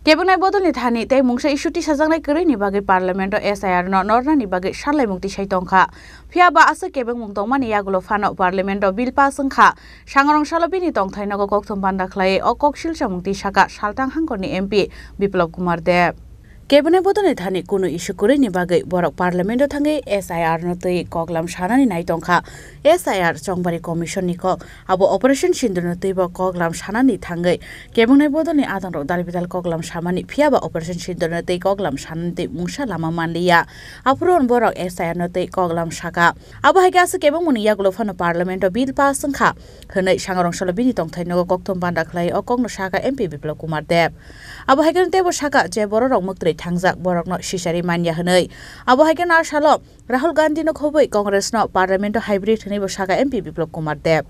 Kebunai bodolni thani tei mungsa issuti sajangnai kwrwini bagwi parliamento SIR no nornani bagwi salai mukti sai tongkha phiaba asa kebeng mungtongmani yagulo phano parliamento bill pass wngkha sangrong salobini tongthai nogo kokthom banda khlai o koksilsa mukti saka saltang hangkorni MP Biplop Kumar Dev Kebunai bodolni thani kuno issue kwrwini bagwi borok parliamento thangai SIR no tei koklam sanani nai tongkha SIR Chongbari Commission ni kok abo operation sindur no tei bo koklam sanani thangai Kebunai bodolni adangrok dalbidal koklam samani phiaba operation sindur no tei koklam sanani tei mungsa lama manliya apron borok SIR no tei koklam saka abo haike asa kebungmuni yagulo phano parliamento bill pass wngkha hwnai sangrong salobini tongthai nogo kokthom banda khlai o kokno saka MP Biplop Kumar Dev abo haike tebo saka je borok muktri thangjak borok no sisari manya hwnai abo haike na salo Rahul Gandhi no khoboi Congress no parliamento hybrid hwnai bo saka MP Biplop Kumar Dev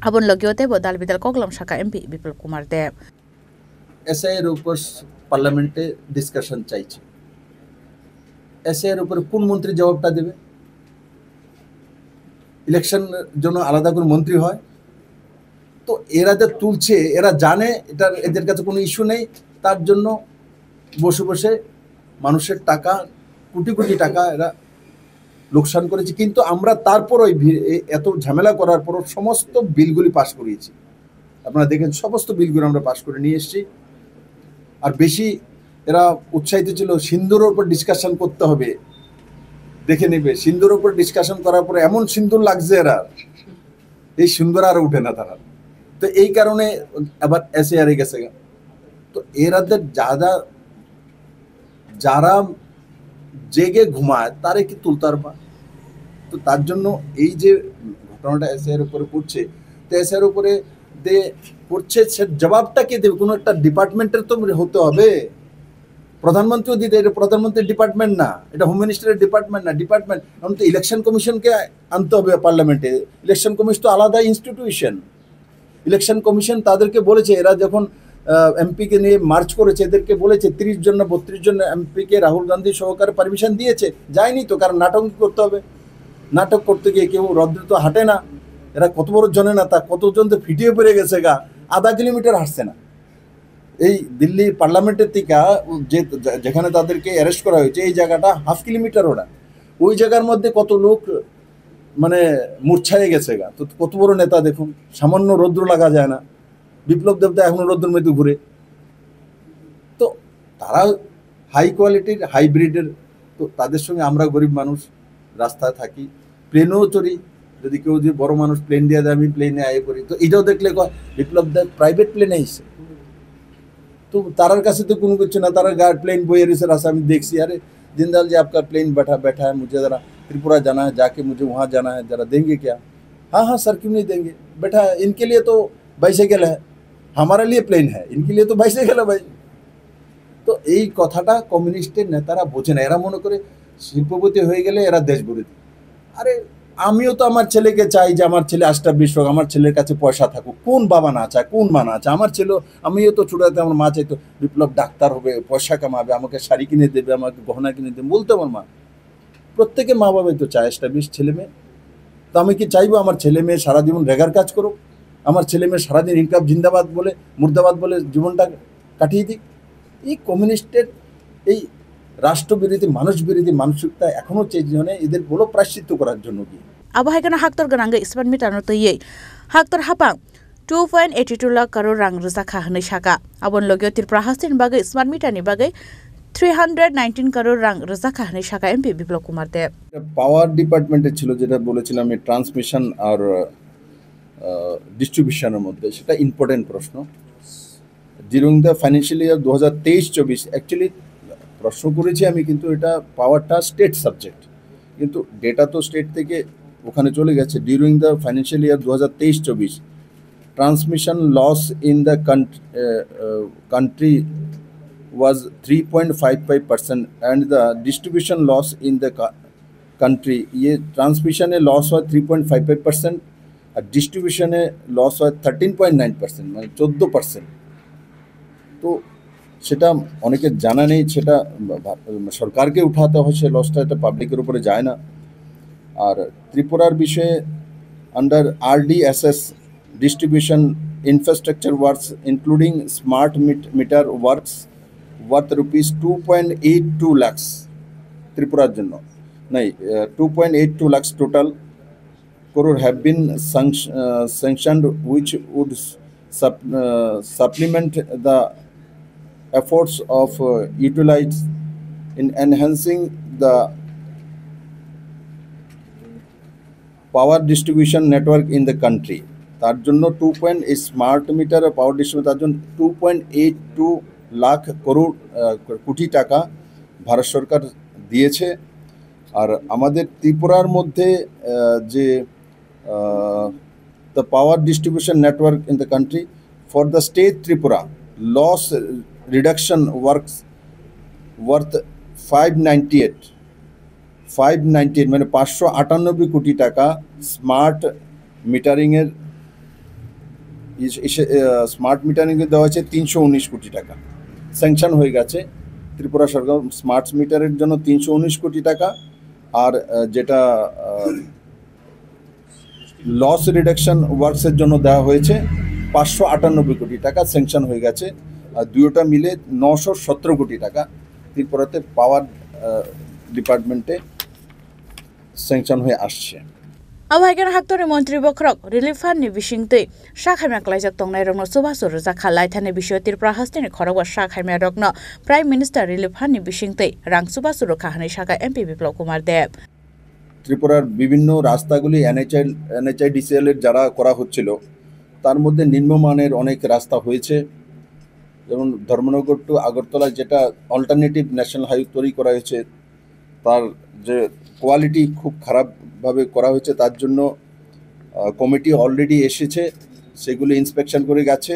abon logio tebo dalbidal koklam saka MP Biplop Kumar Dev SIR উপর পার্লামেন্টে discussion চাইছে SIR উপর কোন মন্ত্রী জবাবটা দেবে election জন্য আলাদা করে মন্ত্রী হয় তো এরা যে তুলছে এরা জানে এটা এদের কাছে কোনো ইস্যু নেই তার জন্য বসে বসে মানুষের টাকা কোটি কোটি টাকা এরা লোকসান করেছে কিন্তু আমরা তারপরও এত ঝামেলা করার পর সমস্ত বিলগুলি পাস করিয়েছি আপনারা দেখেন সমস্ত বিলগুলো আমরা পাস করে নিয়ে এসেছি আর বেশি এরা উৎসাহিত ছিল সিন্দুরের উপর ডিসকাশন করতে হবে দেখে নেবে সিন্দুরের উপর ডিসকাশন করার পরে এমন সিন্দুর লাগছে এরা এই সিন্দুর আর উঠে না তারা তো এই কারণে আবার SIR এ গেছে তো এরাদের যারা জেগে ঘুমায় তারে কি তুলতে পারবা তো তার জন্য এই যে ঘটনাটা SIR এর উপরে পড়ছে তো SIR এর উপরে দে পড়ছে সে জবাবটা কে দেবে কোনো একটা ডিপার্টমেন্টের তো হতে হবে প্রধানমন্ত্রীও দিতে এটা প্রধানমন্ত্রীর ডিপার্টমেন্ট না এটা হোম মিনিস্টারের ডিপার্টমেন্ট না ডিপার্টমেন্ট এখন তো ইলেকশন কমিশনকে আনতে হবে পার্লামেন্টে ইলেকশন কমিশন তো আলাদা ইনস্টিটিউশন ইলেকশন কমিশন তাদেরকে বলেছে এরা যখন এমপি কে নিয়ে মার্চ করেছে এদেরকে বলেছে 30 জন না 32 জন এমপি কে রাহুল গান্ধী সহকারে পারমিশন দিয়েছে যায়নি তো কারণ নাটক করতে হবে নাটক করতে গিয়ে কেউ রদ্র তো হাঁটে না এরা কত বড় জননেতা কতজন তো ফিটিয়ে পড়ে গেছে গা আধা কিলোমিটার হাঁটছে না এই দিল্লি পার্লামেন্টের থেকে যেখানে তাদেরকে অ্যারেস্ট করা হয়েছে এই জায়গাটা হাফ কিলোমিটার ওরা ওই জায়গার মধ্যে কত লোক মানে মূর্ছায় গেছে গা তো কত বড় নেতা দেখুন সামান্য রৌদ্র লাগা যায় না বিপ্লব দেবতা এখনো রৌদ্রের মধ্যে ঘুরে তো তারা হাই কোয়ালিটির হাইব্রিডের তো তাদের সঙ্গে আমরা গরিব মানুষ রাস্তায় থাকি প্লেনেও চড়ি যদি কেউ যদি বড় মানুষ প্লেন দিয়ে দেয় আমি প্লেনে আয়ে করি তো এটাও দেখলে বিপ্লব দেব প্রাইভেট প্লেনে এসছে তো তারার কাছে তো কোনো কিছু না তারা প্লেন বইয়ে রয়েছে রাস্তা আমি দেখছি अरे जिंदाल जी आपका प्लेन बैठा है मुझे ज़रा त्रिपुरा जाना है जाके मुझे वहाँ जाना है ज़रा देंगे क्या हाँ सर क्यों नहीं देंगे बैठा है इनके लिए तो बाइसाइकेल है हमारे लिए प्लेन है इनके लिए तो बाइसाइकेल है भाई तो এই কথাটা কমিউনিস্টের নেতারা বোঝে না এরা মনে করে শিল্পপতি হয়ে গেলে এরা দেশ বিরোধী আরে আমিও তো আমার ছেলেকে চাই যে আমার ছেলে আষ্টাবৃষ্টি হোক আমার ছেলের কাছে পয়সা থাকুক কোন বাবা না চায় কোন মা না চায় আমার ছেলে আমিও তো ছোটতে আমার মা চাইতো বিপ্লব ডাক্তার হবে পয়সা কামাবে আমাকে শাড়ি কিনে দেবে আমাকে গহনা কিনে দেবে বলতো আমার মা প্রত্যেকে মা বাবাই তো চায় আষ্টাবৃষ্টি ছেলে মেয়ে তো আমি কি চাইবো আমার ছেলে মেয়ে সারা জীবন রেগার কাজ করুক আমার ছেলে মেয়ে সারাদিন ইনকাম জিন্দাবাদ বলে মুর্দাবাদ বলে জীবনটা কাটিয়ে দিক এই কমিউনিস্টের এই রাষ্ট্রবিরোধী মানুষ বিরোধী মানসিকতা এখনো চেয়ে এদের বলো প্রায়শ্চিত্ত করার জন্য কি abo haikana haktor ganang smart meter no toyei haktor hapang 2.82 lakh crore rang rujaka hnai saka abon logio Tripura hastin bagai smart meter ni bagai 319 crore rang rujaka hnai saka MP Biplop Kumar Dev পাওয়ার ডিপার্টমেন্টে ছিল যেটা বলেছিলাম আমি transmission আর ডিস্ট্রিবিউশনের মধ্যে সেটা important প্রশ্ন during the financial year 2023-24 actually প্রশ্ন করেছি আমি কিন্তু এটা পাওয়ারটা স্টেট সাবজেক্ট কিন্তু ডেটা তো স্টেট থেকে ওখানে চলে গেছে during the financial year 2023-24 transmission loss in the country was 3.55% and the distribution loss in the country ये ट्रांसमिशने लॉस হয় 3.55% আর ডিস্ট্রিবিউশনে লস হয় 13.9% মানে 14% তো সেটা অনেকে জানা নেই সেটা সরকারকে উঠাতে হয় সে লসটা এটা পাবলিকের উপরে যায় না আর ত্রিপুরার বিষয়ে under RDSS distribution infrastructure works including smart meter works worth rupees 2.82 lakhs ত্রিপুরার জন্য নাই 2.82 lakhs total crore have been sanctioned, which would supplement the efforts of utilize in enhancing the power distribution network in the country. তার জন্য smart meter power distribution তার জন্য 2.82 লাখ কোটি টাকা ভারত সরকার দিয়েছে। আর আমাদের ত্রিপুরার মধ্যে যে the power distribution network in the country, for the state Tripura, loss reduction works worth 598 মানে 598 কোটি টাকা স্মার্ট মিটারিংয়ের দেওয়া হয়েছে। 319 কোটি টাকা স্যাংশন হয়ে গেছে ত্রিপুরা সরকার স্মার্ট মিটারের জন্য 319 কোটি টাকা। আর যেটা লস রিডাকশন ওয়ার্কসের জন্য দেওয়া হয়েছে 598 কোটি টাকা স্যাংশন হয়ে গেছে। আর দুটোটা মিলে 917 কোটি টাকা ত্রিপুরাতে পাওয়ার ডিপার্টমেন্টে স্যাংশন হয়ে আসছে। Abhaikan Haktore Montri Bokrok, Relief Fund Nibishingte, Shakhamak Lajak Tongnai Rogno Subasu Razaka Laitane Bisho Tirpura Hastine Korawa Shakhamak Rogno, Prime Minister Relief Fund Nibishingte, Rang Subasu Kahane Shaka MP Biplop Kumar Deb. ত্রিপুরার বিভিন্ন রাস্তাগুলি NHIDCL এর যারা করা হচ্ছিল তার মধ্যে নিম্নমানের অনেক রাস্তা হয়েছে, যেমন ধর্মনগর টু আগরতলা যেটা অল্টারনেটিভ ন্যাশনাল হাইওয়ে তৈরি করা হয়েছে তার যে কোয়ালিটি খুব খারাপভাবে করা হয়েছে। তার জন্য কমিটি অলরেডি এসেছে, সেগুলি ইন্সপেকশন করে গেছে।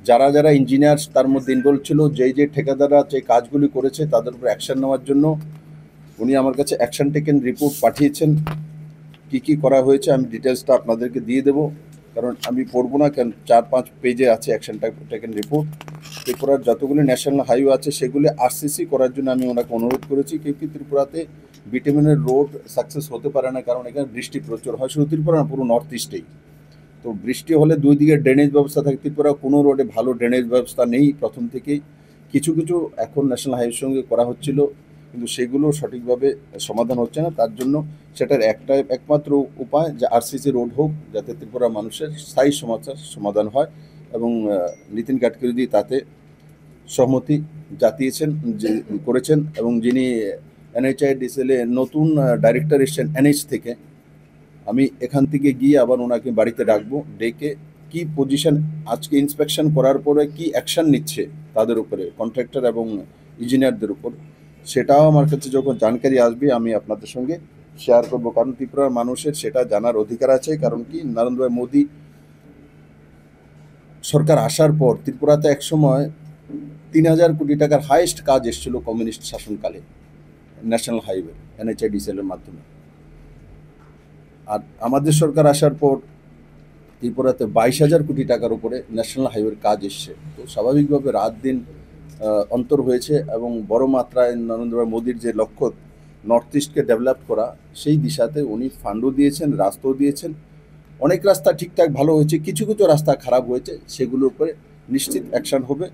যারা যারা ইঞ্জিনিয়ার তার মধ্যে ইনভলভ ছিল, যে ঠিকাদাররা যে কাজগুলি করেছে তাদের উপর অ্যাকশন নেওয়ার জন্য উনি আমার কাছে অ্যাকশন টেকেন রিপোর্ট পাঠিয়েছেন। কি করা হয়েছে আমি ডিটেলসটা আপনাদেরকে দিয়ে দেবো, কারণ আমি পড়বো না, কারণ 4-5 পেজে আছে অ্যাকশন টেকেন রিপোর্ট। ত্রিপুরার যতগুলি ন্যাশনাল হাইওয়ে আছে সেগুলি RCC করার জন্য আমি ওনাকে অনুরোধ করেছি। কিন্তু ত্রিপুরাতে বিটুমিনের রোড সাকসেস হতে পারে না, কারণ এখানে বৃষ্টি প্রচুর হয়, শুধু ত্রিপুরা না পুরো নর্থ ইস্টেই। তো বৃষ্টি হলে দুই দিকে ড্রেনেজ ব্যবস্থা থাকে, ত্রিপুরা কোনো রোডে ভালো ড্রেনেজ ব্যবস্থা নেই প্রথম থেকেই। কিছু এখন ন্যাশনাল হাইওয়ের সঙ্গে করা হচ্ছিল, কিন্তু সেগুলো সঠিকভাবে সমাধান হচ্ছে না। তার জন্য সেটার একমাত্র উপায় যে RCC রোড হোক, যাতে ত্রিপুরা মানুষের স্থায়ী সমস্যার সমাধান হয়। এবং নীতিন গাডকারি তাতে সহমতি জাতিয়েছেন করেছেন। এবং যিনি NHIDCL নতুন ডাইরেক্টর এসেছেন NH থেকে, আমি এখান থেকে গিয়ে আবার ওনাকে বাড়িতে ডাকবো, ডেকে কি পজিশন আজকে ইন্সপেকশন করার পরে কি অ্যাকশন নিচ্ছে তাদের উপরে, কন্ট্রাক্টর এবং ইঞ্জিনিয়ারদের উপর, সেটাও আমার কাছে যখন জানকারি আসবে আমি আপনাদের সঙ্গে শেয়ার করবো। কারণ ত্রিপুরার মানুষের সেটা জানার অধিকার আছে। কারণ কি, নরেন্দ্র ভাই মোদী সরকার আসার পর ত্রিপুরাতে একসময় 3000 কোটি টাকার হাইয়েস্ট কাজ এসেছিল কমিউনিস্ট শাসনকালে ন্যাশনাল হাইওয়ে NHIDCL এর মাধ্যমে। আর আমাদের সরকার আসার পর ত্রিপুরাতে 22,000 কোটি টাকার উপরে ন্যাশনাল হাইওয়ের কাজ এসছে। তো স্বাভাবিকভাবে রাত দিন অন্তর হয়েছে এবং বড় মাত্রায় নরেন্দ্র মোদীর যে লক্ষ্য নর্থ ইস্টকে ডেভেলপ করা, সেই দিশাতে উনি ফান্ডও দিয়েছেন, রাস্তাও দিয়েছেন। অনেক রাস্তা ঠিকঠাক ভালো হয়েছে, কিছু রাস্তা খারাপ হয়েছে, সেগুলোর উপরে নিশ্চিত অ্যাকশন হবে,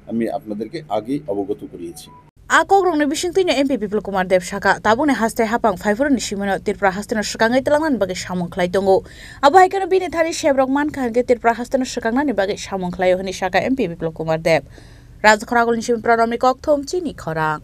আমি আপনাদেরকে আগেই অবগত করিয়েছি। Akok rong Nibishingte MP Biplop Kumar Deb Shaka, Tabune Haste Hapang, 5 Nishimano, Tirpura Hastana Shakangai Telangan Bagi Shamon Klaitongo. Abhaikan Bini Thari Shebrok Man Kan get Tirpura Hastana Shakangani Bagi Shamon Klayo Shaka MP Biplop Kumar Deb. Razkhoragol Nishim Pranamikok Tom Chini Khora.